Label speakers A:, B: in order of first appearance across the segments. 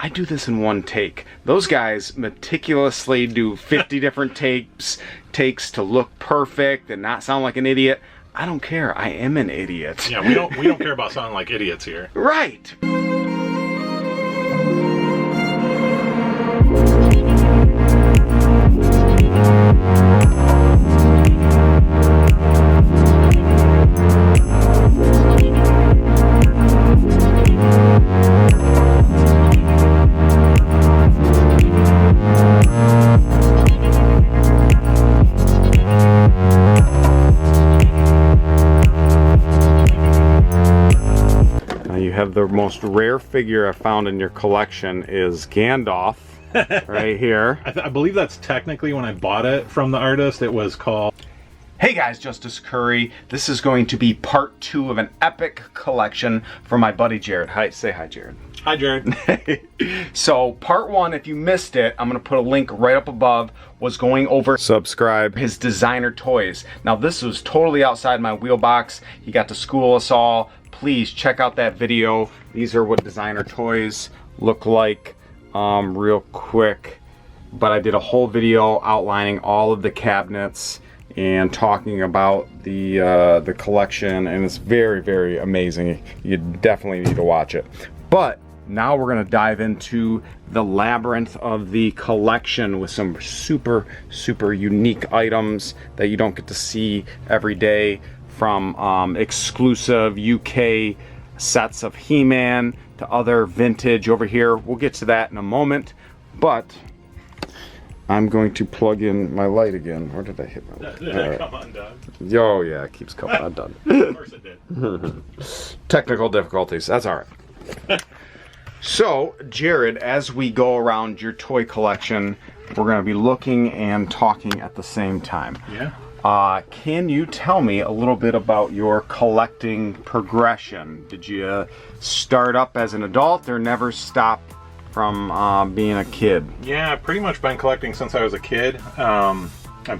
A: I do this in one take. Those guys meticulously do 50 different takes to look perfect and not sound like an idiot. I don't care. I am an idiot.
B: Yeah, we don't care about sounding like idiots here.
A: Right. The most rare figure I found in your collection is Gandalf, right here.
B: I believe that's technically when I bought it from the artist. It was called...
A: Hey guys, Justice Curry. This is going to be part 2 of an epic collection from my buddy Jared. Hi, say hi, Jared.
B: Hi, Jared.
A: So part 1, if you missed it, I'm going to put a link right up above, was going over subscribe his designer toys. Now this was totally outside my wheelbox. He got to school us all. Please check out that video. These are what designer toys look like real quick. But I did a whole video outlining all of the cabinets and talking about the collection, and it's very, very amazing. You definitely need to watch it. But now we're gonna dive into the labyrinth of the collection with some super, super unique items that you don't get to see every day, from exclusive UK sets of He-Man to other vintage over here. We'll get to that in a moment, but I'm going to plug in my light again. Where did I hit my light?
B: Did it come undone?
A: Oh yeah, it keeps coming undone.
B: Of course it did.
A: Technical difficulties, that's all right. So, Jared, as we go around your toy collection, we're going to be looking and talking at the same time.
B: Yeah.
A: Can you tell me a little bit about your collecting progression? Did you start up as an adult or never stop from being a kid?
B: Yeah, I've pretty much been collecting since I was a kid. I'm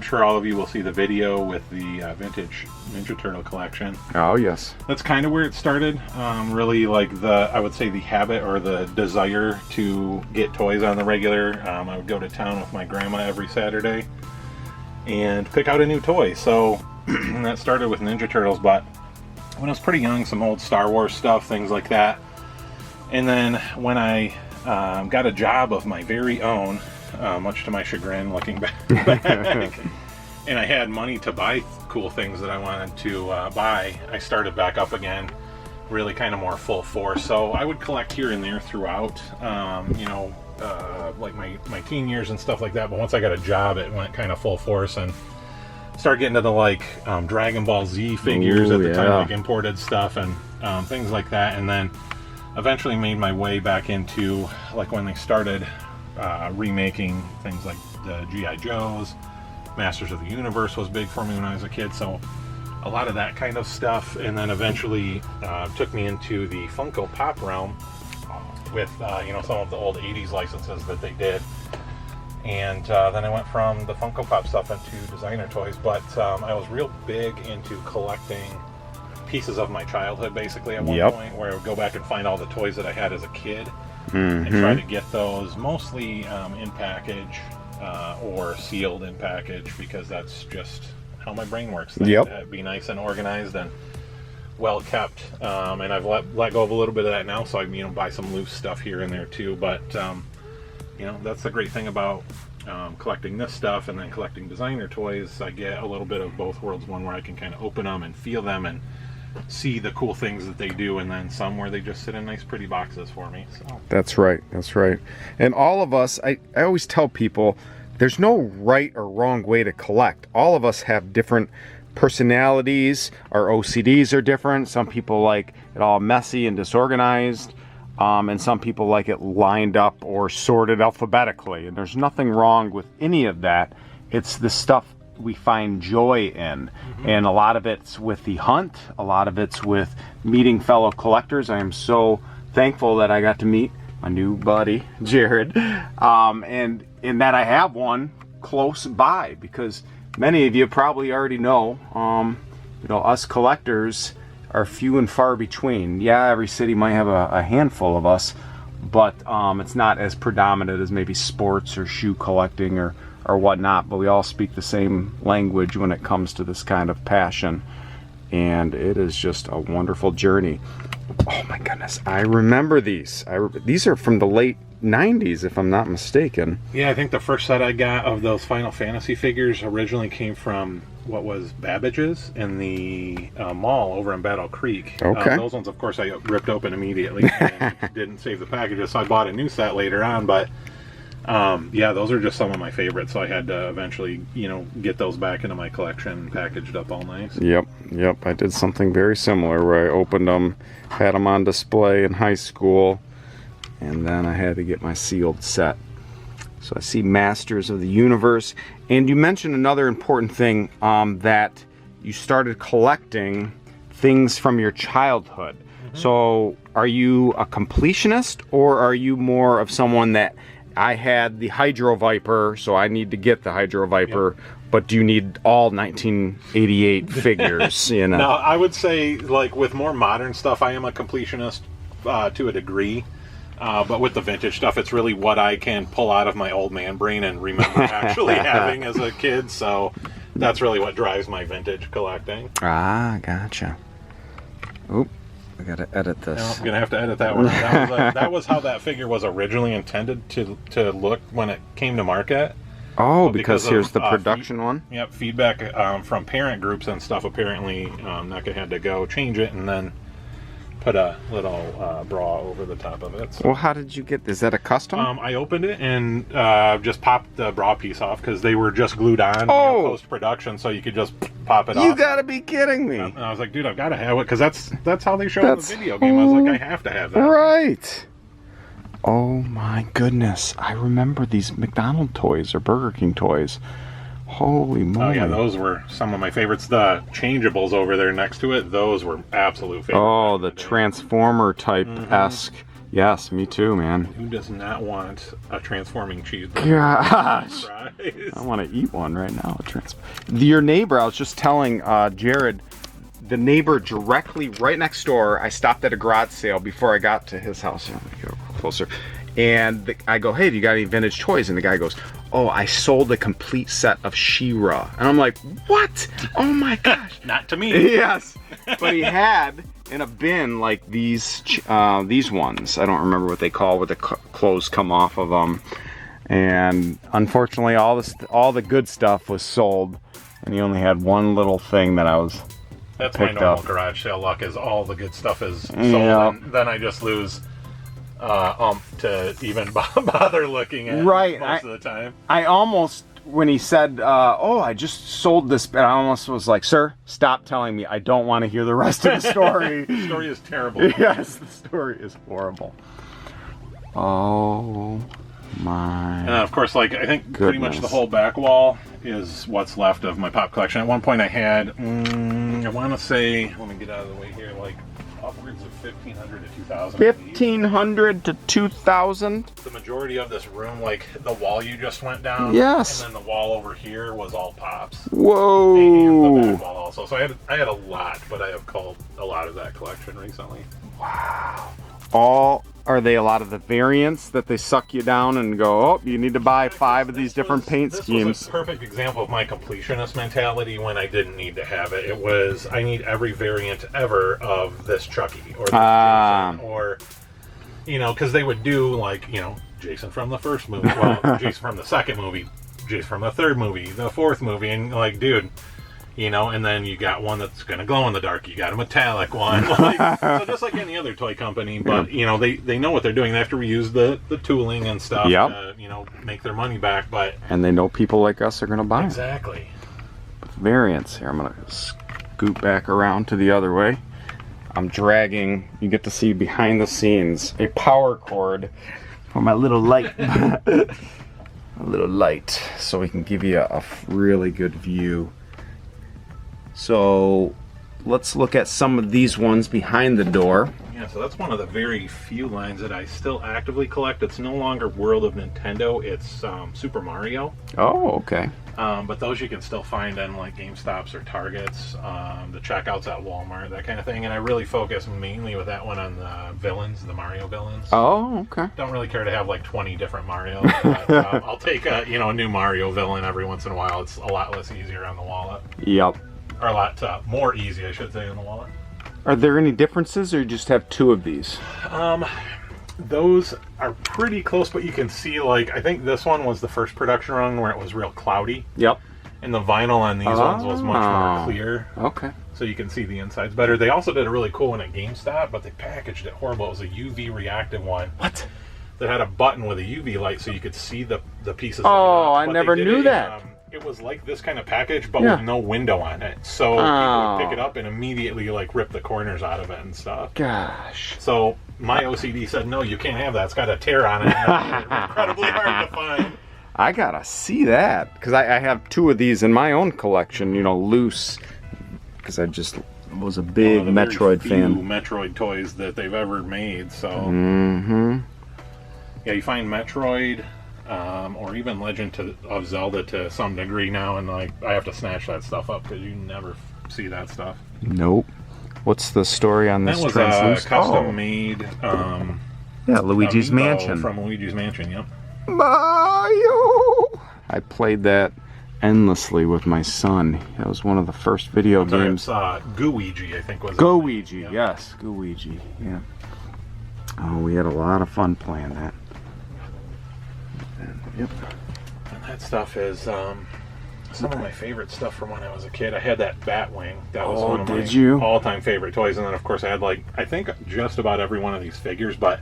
B: sure all of you will see the video with the vintage Ninja Turtle collection.
A: Oh, yes.
B: That's kind of where it started. Really, like I would say the habit or the desire to get toys on the regular. I would go to town with my grandma every Saturday and pick out a new toy. So that started with Ninja Turtles, but when I was pretty young, some old Star Wars stuff, things like that. And then when I got a job of my very own, much to my chagrin looking back, and I had money to buy cool things that I wanted to buy, I started back up again, really kind of more full force. So I would collect here and there throughout, like my teen years and stuff like that. But once I got a job, it went kind of full force and started getting into like Dragon Ball Z figures. Ooh, at the time, like imported stuff and things like that. And then eventually made my way back into like when they started remaking things like the G.I. Joes. Masters of the Universe was big for me when I was a kid, so a lot of that kind of stuff. And then eventually took me into the Funko Pop realm with some of the old 80s licenses that they did. And then I went from the Funko Pop stuff into designer toys. But I was real big into collecting pieces of my childhood, basically, at one point, where I would go back and find all the toys that I had as a kid and try to get those mostly in package or sealed in package, because that's just how my brain works. Be nice and organized and well kept. And I've let go of a little bit of that now, so I buy some loose stuff here and there too. But that's the great thing about collecting this stuff and then collecting designer toys. I get a little bit of both worlds, one where I can kind of open them and feel them and see the cool things that they do, and then some where they just sit in nice pretty boxes for me. So
A: that's right. And all of us, I always tell people, there's no right or wrong way to collect. All of us have different personalities. Our OCDs are different. Some people like it all messy and disorganized, and some people like it lined up or sorted alphabetically. And there's nothing wrong with any of that. It's the stuff we find joy in. And a lot of it's with the hunt, a lot of it's with meeting fellow collectors. I am so thankful that I got to meet my new buddy Jared, and in that I have one close by, because many of you probably already know, us collectors are few and far between. Yeah, every city might have a handful of us, but it's not as predominant as maybe sports or shoe collecting or whatnot, but we all speak the same language when it comes to this kind of passion, and it is just a wonderful journey. Oh my goodness, I remember these. These are from the late 90s, if I'm not mistaken.
B: Yeah, I think the first set I got of those Final Fantasy figures originally came from what was Babbage's in the mall over in Battle Creek.
A: Okay.
B: Those ones, of course, I ripped open immediately and didn't save the packages, so I bought a new set later on. But yeah, those are just some of my favorites, so I had to eventually, get those back into my collection, packaged up all nice.
A: Yep. I did something very similar where I opened them, had them on display in high school, and then I had to get my sealed set. So I see Masters of the Universe. And you mentioned another important thing, that you started collecting things from your childhood. Mm-hmm. So are you a completionist, or are you more of someone that, I had the Hydro Viper, so I need to get the Hydro Viper, but do you need all 1988 figures?
B: No, I would say, like, with more modern stuff, I am a completionist to a degree. But with the vintage stuff, it's really what I can pull out of my old man brain and remember actually having as a kid. So that's really what drives my vintage collecting.
A: Ah, gotcha. Oop, I gotta edit this.
B: I'm gonna have to edit that one. That was how that figure was originally intended to look when it came to market.
A: Oh, because here's the production one?
B: Yep, feedback from parent groups and stuff. Apparently, NECA had to go change it and then put a little bra over the top of it. So.
A: Well, how did you get this? Is that a custom?
B: I opened it and just popped the bra piece off because they were just glued on post-production, so you could just pop it off.
A: You gotta be kidding me.
B: And I was like, dude, I've got to have it because that's how they show the video game. I was like, I have to have that.
A: Right. Oh my goodness. I remember these McDonald's toys or Burger King toys. Holy moly.
B: Oh yeah, those were some of my favorites. The changeables over there next to it, those were absolute favorites.
A: Oh, the Transformer type-esque. Mm-hmm. Yes, me too, man.
B: Who does not want a transforming cheeseburger?
A: Gosh. I want to eat one right now. Your neighbor, I was just telling Jared, the neighbor directly right next door, I stopped at a garage sale before I got to his house. Let me get closer. And I go, hey, do you got any vintage toys? And the guy goes, oh, I sold a complete set of She-Ra. And I'm like, what? Oh my gosh.
B: Not to me.
A: Yes. But he had in a bin like these ones. I don't remember what they call, where the clothes come off of them. And unfortunately, all the good stuff was sold. And he only had one little thing that I was
B: That's my normal garage sale luck, is all the good stuff is sold. Yeah. And then I just lose to even bother looking at most of the time. I almost,
A: when he said, oh, I just sold this, I almost was like, sir, stop telling me. I don't want to hear the rest of the story.
B: The story is terrible.
A: Yes, the story is horrible. Oh my.
B: And of course, like, I think pretty much the whole back wall is what's left of my pop collection. At one point I had, I want to say, let me get out of the way here, like upwards of 1,500 to 2,000.
A: 1,500 to 2,000?
B: The majority of this room, like the wall you just went down.
A: Yes.
B: And then the wall over here was all pops.
A: Whoa.
B: And the back wall also. So I had a lot, but I have culled a lot of that collection recently.
A: Wow. Are they a lot of the variants that they suck you down and go, oh, you need to buy 5 of these different paint schemes?
B: This was a perfect example of my completionist mentality when I didn't need to have it. It was, I need every variant ever of this Chucky or this Jason, or, because they would do, like, Jason from the first movie, well, Jason from the second movie, Jason from the third movie, the fourth movie, and, like, dude, and then you got one that's going to glow in the dark. You got a metallic one. So just like any other toy company, but, they know what they're doing. They have to reuse the tooling and stuff to, make their money back. And
A: they know people like us are going to buy them.
B: Exactly.
A: Variants. Here, I'm going to scoot back around to the other way. I'm dragging, you get to see behind the scenes, a power cord for my little light. A little light, so we can give you a really good view. So let's look at some of these ones behind the door.
B: Yeah, so that's one of the very few lines that I still actively collect. It's no longer World of Nintendo, it's Super Mario.
A: Oh, okay.
B: But those you can still find in like GameStops or Targets, the checkouts at Walmart, that kind of thing. And I really focus mainly with that one on the villains, the Mario villains.
A: Oh, okay.
B: Don't really care to have like 20 different Marios. But, I'll take a new Mario villain every once in a while. It's a lot less easier on the wallet.
A: Yep.
B: Or a lot more easy, I should say, on the wallet.
A: Are there any differences, or you just have 2 of these?
B: Those are pretty close, but you can see, like, I think this one was the first production run where it was real cloudy.
A: Yep.
B: And the vinyl on these ones was much more clear.
A: Okay.
B: So you can see the insides better. They also did a really cool one at GameStop, but they packaged it horrible. It was a UV reactive one.
A: What?
B: That had a button with a UV light so you could see the pieces.
A: Oh, I never knew that.
B: It was like this kind of package, but with no window on it. So people would pick it up and immediately like rip the corners out of it and stuff.
A: Gosh.
B: So my OCD said, no, you can't have that. It's got a tear on it. And it's incredibly hard to find.
A: I gotta see that, because I have 2 of these in my own collection, you know, loose, because I just was a big Metroid fan.
B: Metroid toys that they've ever made. So yeah, you find Metroid. Or even Legend of Zelda to some degree now, and like I have to snatch that stuff up because you never see that stuff.
A: Nope. What's the story on this?
B: That was custom made.
A: Yeah, Luigi's Mansion.
B: From Luigi's Mansion, yep.
A: Mario. I played that endlessly with my son. That was one of the first video games.
B: Gooigi, I think was.
A: Gooigi, yes, Gooigi. Yeah. Oh, we had a lot of fun playing that. Yep.
B: And that stuff is some of my favorite stuff from when I was a kid. I had that Batwing. That was one of my all-time favorite toys. And then, of course, I had, like, I think just about every one of these figures. But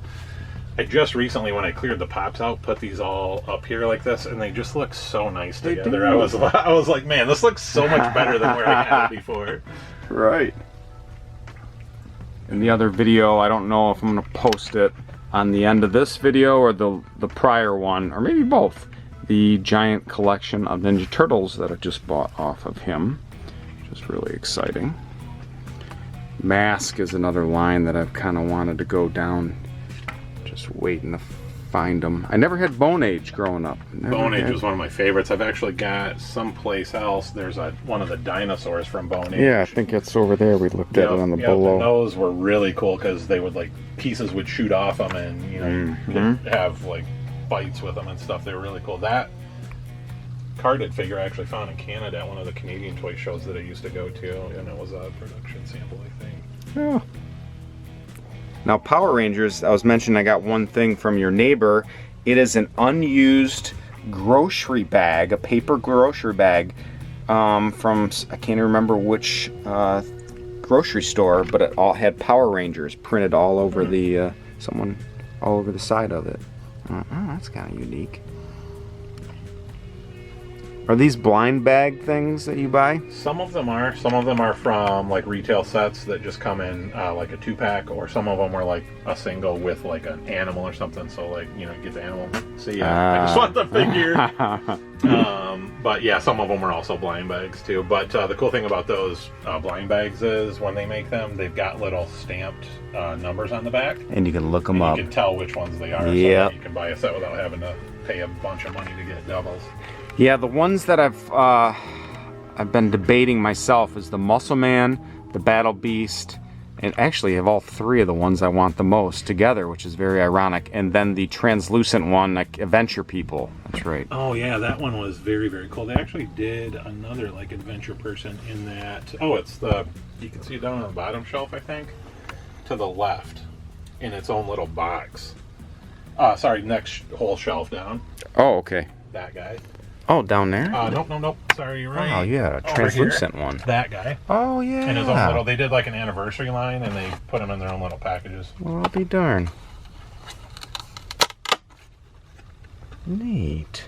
B: I just recently, when I cleared the pops out, put these all up here like this. And they just look so nice together. I was like, man, this looks so much better than where I had it before.
A: Right. In the other video, I don't know if I'm going to post it on the end of this video or the prior one, or maybe both, the giant collection of Ninja Turtles that I just bought off of him, which is really exciting. Mask is another line that I've kind of wanted to go down, just waiting to find them. I never had Bone Age growing up.
B: Bone Age was one of my favorites. I've actually got someplace else. There's one of the dinosaurs from Bone Age.
A: Yeah, I think it's over there. We looked at it on the below.
B: Those were really cool because they would like pieces would shoot off them, and you know you could have like bites with them and stuff. They were really cool. That carded figure I actually found in Canada at one of the Canadian toy shows that I used to go to, and it was a production sample, I think.
A: Oh. Now, Power Rangers, I was mentioning I got one thing from your neighbor. It is an unused grocery bag, a paper grocery bag from, I can't remember which grocery store, but it all had Power Rangers printed all over the, all over the side of it. Oh, that's kind of unique. Are these blind bag things that you buy?
B: Some of them are. Some of them are from like retail sets that just come in like a 2-pack, or some of them are like a single with like an animal or something. So like, you know, you get the animal. See, I just want the figure. But yeah, some of them are also blind bags too. But the cool thing about those blind bags is when they make them, they've got little stamped numbers on the back.
A: And you can look them up.
B: You can tell which ones they are.
A: Yeah.
B: So you can buy a set without having to pay a bunch of money to get doubles.
A: Yeah, the ones that I've been debating myself is the Muscle Man, the Battle Beast, and actually I have all 3 of the ones I want the most together, which is very ironic. And then the translucent one, like Adventure People. That's right.
B: Oh yeah, that one was very, very cool. They actually did another like adventure person in that. Oh, it's you can see it down on the bottom shelf, I think, to the left, in its own little box. Sorry, next whole shelf down.
A: Oh, okay.
B: That guy.
A: Oh, down there?
B: Nope. Sorry, you're right.
A: Oh, yeah, a translucent one.
B: That guy.
A: Oh, yeah.
B: And his own little, they did like an anniversary line, and they put them in their own little packages.
A: Well, I'll be darned. Neat.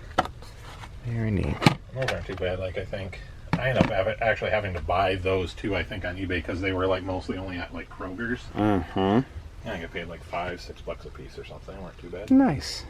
A: Very neat.
B: Those aren't too bad. Like, I think I ended up actually having to buy those too, I think, on eBay, because they were like mostly only at like Kroger's.
A: Mm-hmm.
B: I think I paid like $5-6 a piece or something. They weren't too bad.
A: Nice.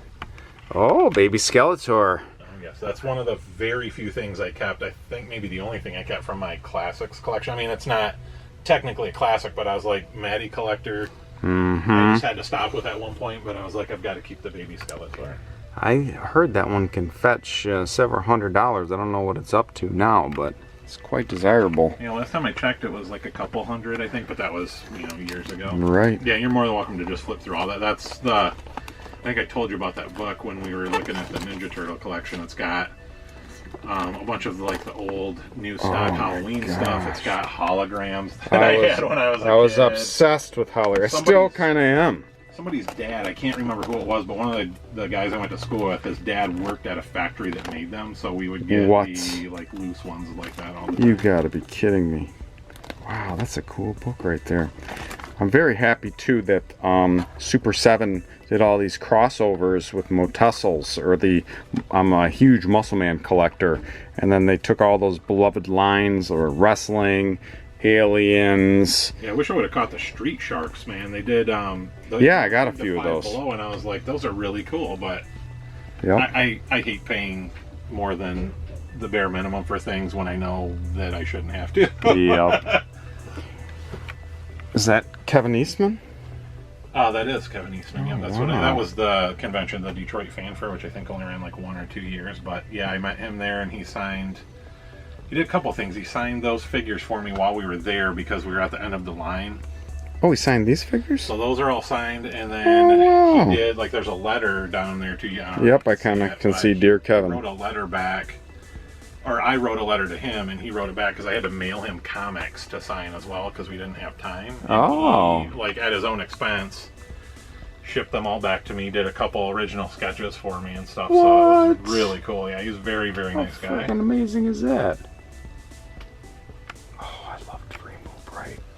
A: Oh, baby Skeletor.
B: Yes, that's one of the very few things I kept. I think maybe the only thing I kept from my classics collection. I mean, it's not technically a classic, but I was like Matty collector, I just had to stop with at one point, but I was like, I've got to keep the baby Skeletor.
A: I heard that one can fetch several $100s. I don't know what it's up to now, but it's quite desirable.
B: Yeah, last time I checked, it was like a couple hundred, I think, but that was, years ago.
A: Right.
B: Yeah, you're more than welcome to just flip through all that. That's the, I think I told you about that book when we were looking at the Ninja Turtle collection. It's got a bunch of like the old new stock Halloween stuff. It's got holograms that I had when I was a kid.
A: I was obsessed with holograms. I still kind of am.
B: Somebody's dad, I can't remember who it was, but one of the guys I went to school with, his dad worked at a factory that made them, so we would get the like loose ones like that all the time.
A: You gotta be kidding me. Wow, that's a cool book right there. I'm very happy too that Super 7 did all these crossovers with Motessels, or I'm a huge Muscle Man collector, and then they took all those beloved lines, or wrestling, Aliens.
B: Yeah, I wish I would have caught the Street Sharks, man. They did.
A: I got a few of those.
B: Below, and I was like, those are really cool, but
A: yep.
B: I hate paying more than the bare minimum for things when I know that I shouldn't have to.
A: Yep. Is that Kevin Eastman?
B: Oh, that is Kevin Eastman. Yeah, that's
A: wow.
B: that was the convention, the Detroit Fan Fair, which I think only ran like 1 or 2 years. But yeah, I met him there, and he did a couple things. He signed those figures for me while we were there because we were at the end of the line.
A: Oh, he signed these figures?
B: So those are all signed, and then he did, like, there's a letter down there to you.
A: Yep, I kind of can see Dear Kevin.
B: He wrote a letter back, or I wrote a letter to him, and he wrote it back because I had to mail him comics to sign as well because we didn't have time. And he, like, at his own expense, shipped them all back to me, did a couple original sketches for me and stuff.
A: What?
B: So it was really cool. Yeah, he was a very, very nice guy.
A: How freaking amazing is that?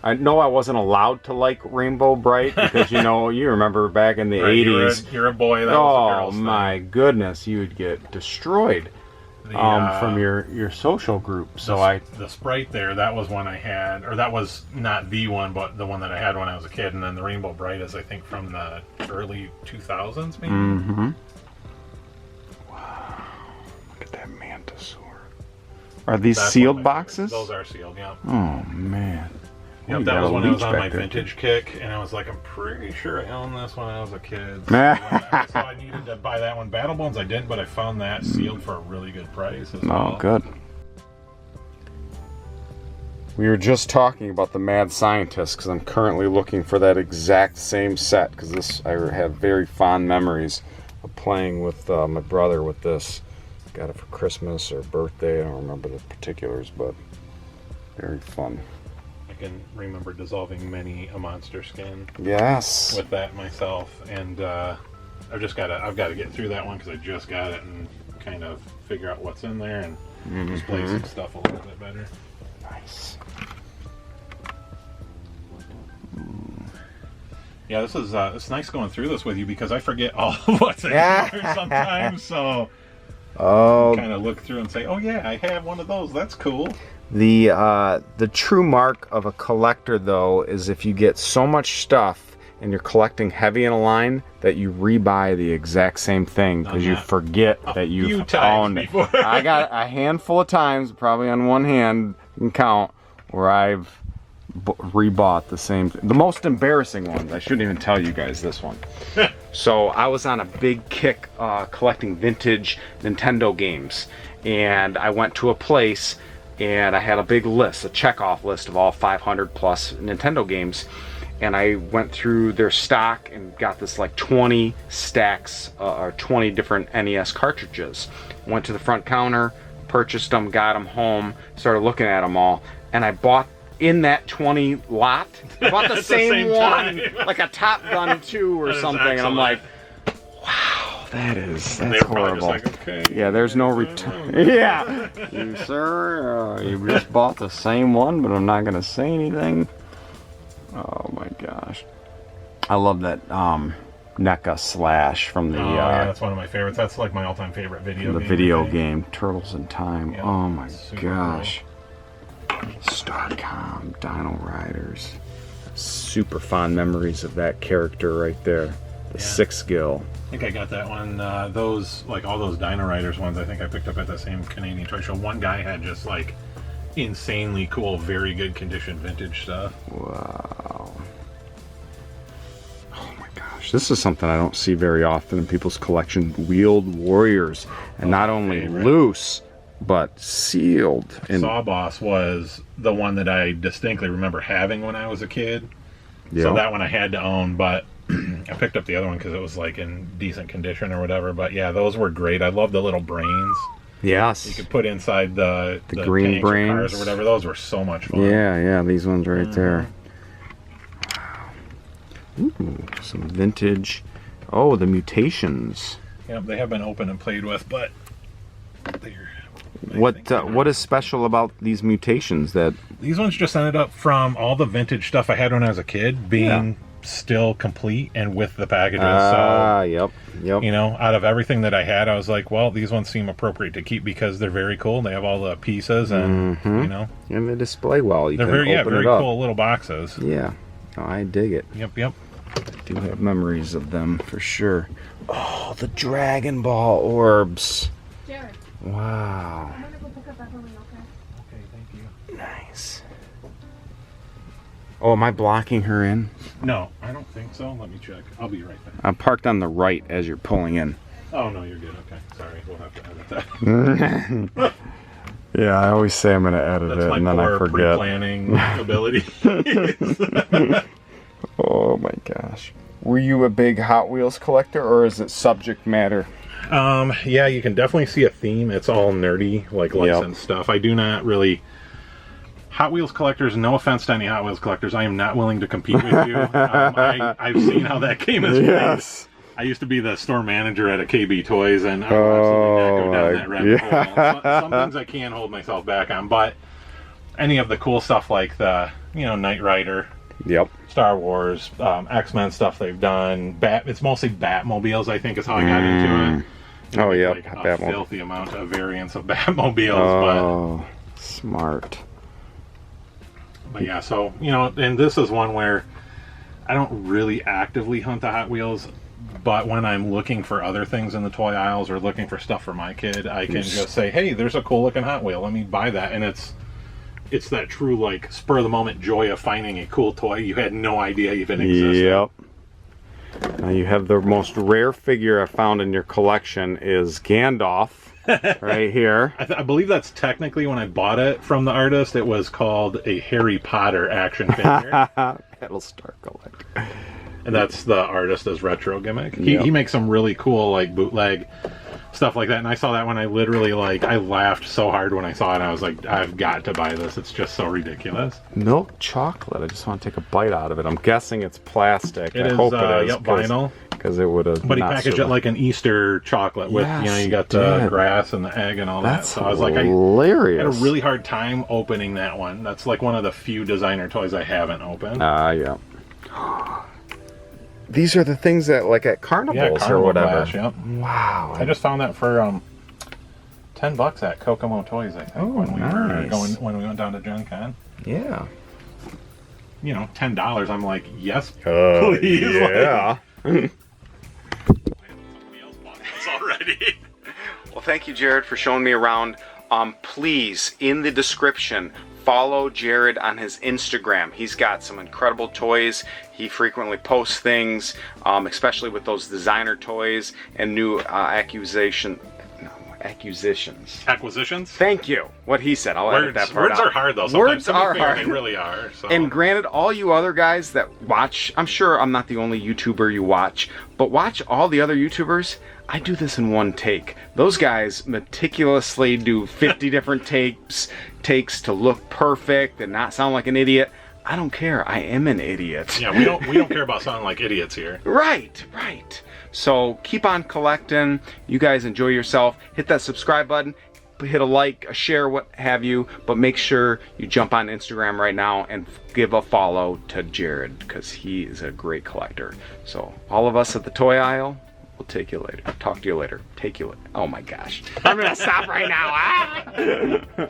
A: I know I wasn't allowed to like Rainbow Bright because, you remember back in the 80s.
B: You're a boy. That was a girl's
A: my goodness, you would get destroyed from your social group. So
B: the Sprite there, that was one I had, or that was not the one, but the one that I had when I was a kid. And then the Rainbow Bright is, I think, from the early 2000s, maybe.
A: Mm-hmm. Wow, look at that Mantisaur. Are these sealed boxes?
B: Those are sealed. Yeah.
A: Oh man.
B: Yep, that was when I was on my vintage kick, and I was like, I'm pretty sure I owned this when I was a kid. So I needed to buy that one. Battle Bones I didn't, but I found that sealed for a really good price as well.
A: Oh, good. We were just talking about the Mad Scientist because I'm currently looking for that exact same set because I have very fond memories of playing with my brother with this. Got it for Christmas or birthday. I don't remember the particulars, but very fun.
B: I can remember dissolving many a monster skin.
A: Yes.
B: With that myself, and I've got to get through that one because I just got it and kind of figure out what's in there and display some stuff a little bit better.
A: Nice.
B: Yeah, this is it's nice going through this with you because I forget all of what's in here sometimes. So kind of look through and say, oh yeah, I have one of those. That's cool.
A: The true mark of a collector, though, is if you get so much stuff and you're collecting heavy in a line that you rebuy the exact same thing because you forget that you've owned it. I got a handful of times, probably on one hand, you can count, where I've rebought the same thing. The most embarrassing ones, I shouldn't even tell you guys this one. So I was on a big kick collecting vintage Nintendo games, and I went to a place and I had a big list, a check-off list of all 500 plus Nintendo games, and I went through their stock and got this like 20 stacks or 20 different NES cartridges. Went to the front counter, purchased them, got them home, started looking at them all, and I bought in that 20 lot, I bought the same one, like a Top Gun 2 or something, and I'm like, wow, that's horrible.
B: Like, okay,
A: yeah, there's no return. Yeah, you sir, you just bought the same one, but I'm not gonna say anything. Oh my gosh, I love that NECA Slash from the.
B: Yeah, that's one of my favorites. That's like my all-time favorite video.
A: The
B: game
A: video game, Turtles in Time.
B: Yeah,
A: oh my gosh.
B: Cool.
A: Starcom, Dino Riders. Super fond memories of that character right there. The Six Gill.
B: I think I got that one. Those, like all those Dino Riders ones, I think I picked up at the same Canadian toy show. One guy had just like insanely cool, very good condition vintage stuff.
A: Wow. this is something I don't see very often in people's collection. Wheeled Warriors. And not only loose, but sealed. And
B: Saw Boss was the one that I distinctly remember having when I was a kid. So that one I had to own, but I picked up the other one because it was like in decent condition or whatever. But yeah, those were great. I love the little brains.
A: Yes.
B: You could put inside the
A: green brains
B: or cars or whatever. Those were so much fun.
A: Yeah, these ones right there. Ooh, some vintage. Oh, the Mutations.
B: Yep, they have been opened and played with, but they're...
A: What is special about these Mutations? That
B: these ones just ended up from all the vintage stuff I had when I was a kid being still complete and with the packages.
A: Yep.
B: You know, out of everything that I had, I was like, well, these ones seem appropriate to keep because they're very cool. They have all the pieces and you know,
A: and they display well.
B: They're very cool little boxes.
A: Yeah, oh, I dig it.
B: Yep.
A: I do have memories of them for sure. Oh, the Dragon Ball orbs.
C: Jared.
A: Wow.
C: I'm gonna go pick up Beverly, okay?
B: Okay, thank you.
A: Nice. Oh, am I blocking her in?
B: No, I don't think so. Let me check. I'll be right back.
A: I'm parked on the right as you're pulling in.
B: Oh, no, you're good. Okay. Sorry. We'll have to edit that.
A: Yeah, I always say I'm going to edit it and then I forget.
B: Pre-planning ability.
A: Oh my gosh. Were you a big Hot Wheels collector or is it subject matter?
B: Yeah, you can definitely see a theme. It's all nerdy, like licensed stuff. I do not really... Hot Wheels collectors, no offense to any Hot Wheels collectors, I am not willing to compete with you. I've seen how that game is played. I used to be the store manager at a KB Toys, and I will absolutely not go down that rabbit hole. Some things I can hold myself back on, but any of the cool stuff like the, you know, Knight Rider, Star Wars, X-Men stuff they've done, it's mostly Batmobiles, I think, is how I got into it.
A: Oh, yeah,
B: like a filthy amount of variants of Batmobiles.
A: Oh, smart.
B: But yeah, so, you know, and this is one where I don't really actively hunt the Hot Wheels, but when I'm looking for other things in the toy aisles or looking for stuff for my kid, I can just say, hey, there's a cool looking Hot Wheel, let me buy that. And it's that true, like, spur of the moment joy of finding a cool toy you had no idea even existed.
A: Yep. Now you have the most rare figure I found in your collection is Gandalf. Right here.
B: I believe that's technically, when I bought it from the artist, it was called a Harry Potter action figure.
A: Battlestar Galactica.
B: And that's the artist's retro gimmick. He makes some really cool, like, bootleg stuff like that. And I saw that one, I literally, like, I laughed so hard when I saw it. I was like, I've got to buy this. It's just so ridiculous.
A: Milk chocolate. I just want to take a bite out of it. I'm guessing it's plastic.
B: I hope it is. Vinyl.
A: Because it would have.
B: But he packaged it like an Easter chocolate with, you know, you got the grass and the egg and all that. So I was like,
A: hilarious.
B: I had a really hard time opening that one. That's like one of the few designer toys I haven't opened.
A: Yeah. These are the things that, like, at carnivals or whatever.
B: Yep.
A: Wow.
B: I just found that for $10 at Kokomo Toys, I think, when we went down to Gen Con.
A: Yeah.
B: You know, $10. I'm like, yes, please.
A: Yeah.
B: Somebody else bought this already.
A: Well, thank you, Jared, for showing me around. Please, in the description, follow Jared on his Instagram. He's got some incredible toys. He frequently posts things, especially with those designer toys and new acquisitions. Thank you. What he said. I'll edit that part out.
B: Words are hard, though.
A: Words are hard.
B: They really are. So.
A: And granted, all you other guys that watch, I'm sure I'm not the only YouTuber you watch, but watch all the other YouTubers. I do this in one take. Those guys meticulously do 50 different takes to look perfect and not sound like an idiot. I don't care. I am an idiot.
B: Yeah, we don't care about sounding like idiots here.
A: Right. So keep on collecting. You guys enjoy yourself. Hit that subscribe button. Hit a like, a share, what have you. But make sure you jump on Instagram right now and give a follow to Jared, because he is a great collector. So all of us at the toy aisle, we'll take you later. Talk to you later. Take you later. Oh my gosh. I'm going to stop right now.